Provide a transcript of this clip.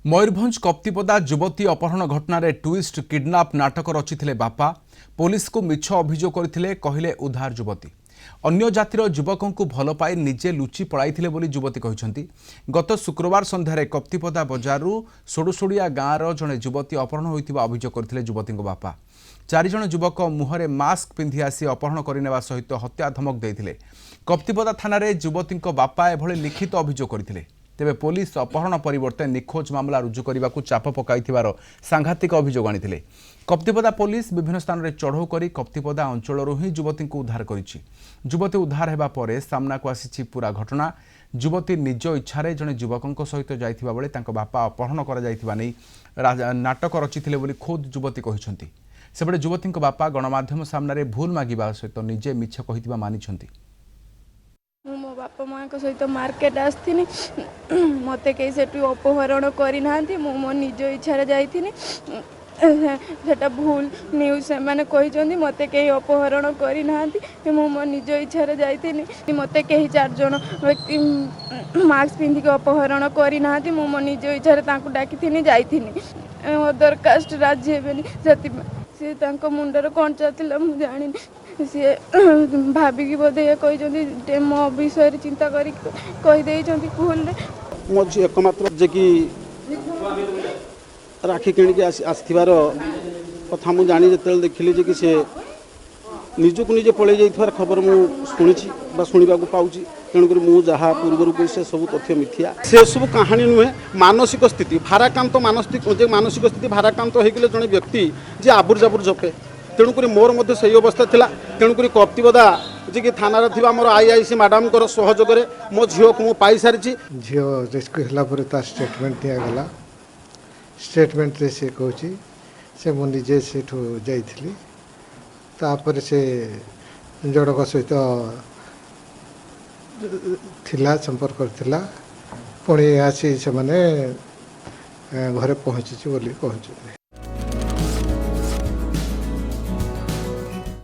मयूरभंज कप्तिपदा युवती अपहरण घटना ट्विस्ट किडनाप नाटक रचिथिले बापा पुलिस को मिछ अभियोग करथिले कहिले उद्धार युवती अन्य जातिर युवकों को भल पाई निजे लुचि पड़ाइथिले बोली युवती कहिसंती। गत शुक्रवार संध्यारे कप्तिपदा बजारु सोडुसोडिया गाँवर जड़े युवती अपहरण होइतिबा अभियोग करथिले युवतीको बापा। 4 जण युवक मुहरे मास्क पिंधि आसी अपहरण करनेबा सहित हत्या धमक देइथिले। कप्तिपदा थाना युवतीको बापा एभଳି लिखित अभियोग करथिले। तेबे पुलिस अपहरण परिवर्ते निखोज मामला रुजु करने को चाप पकाइथिबार सांघातिक अभियोग आनिथिले। कप्तिपदा पुलिस विभिन्न स्थान में चढ़ऊ करी कप्तिपदा अंचल ही युवती को उद्धार करिछि। युवती उद्धार हेबा परे सामना को आसीछि पूरा घटना। युवती निज इच्छारे जड़े युवकों सहित जाइथिबा बेले तांको बापा अपहरण करा जाइथिबा नै नाटक रचिथिले बोली खुद युवती कहिसंती। सेबडे युवती बापा गणमाध्यम सामने भूल मागिबा सहित निजे मिछ कहिथिबा मानिछंती। मो बापा माँ सहित मार्केट आसती मत कहीं से अपहरण करना मो निज इच्छा जाइनी सेटा भूल न्यूज से मैंने कही मत कहीं अपहरण करना मो निज इच्छा जाइनी मत कहीं 4 जण व्यक्ति मास्क पिंधिक अपहरण करना मो निज इच्छा डाकी जाइनी अदर कास्ट राज्य हेनी सी मुंडर कौन चाहता मुझे जानी सी भाविकी बोधे कही मो विषय चिंता करदे भूल मो झी एकमात्र जे कि राखी किणिक आसबार कथा मुझे जानी जो देखिली जे कि से निजक निजे पलि जाइथार खबर मु शुणी शुणा पाऊँ। तेणुक मुझा पूर्वर से सब तथ्य मिथ्या से सब कहानी नुहे मानसिक स्थिति भाराक्रांत मानसिक स्थिति भाराक्रांत होते जड़े व्यक्ति जे आबुर जाबुर जपे। तेणुक मोर मध्य से अवस्था थिला। तेणुक कप्तिपदा जे कि थाना थी आम आईआईसी मैडम सहयोग मो झील को पाई सारी झील रेस्क्यू है स्टेटमेंट दिगला। स्टेटमेंट रे से कहूँ से मुझे से जाइली तापर से जड़क सहित थिला संपर्क थिला पुणी आसी से माने घरे पहुँची बोली कहते।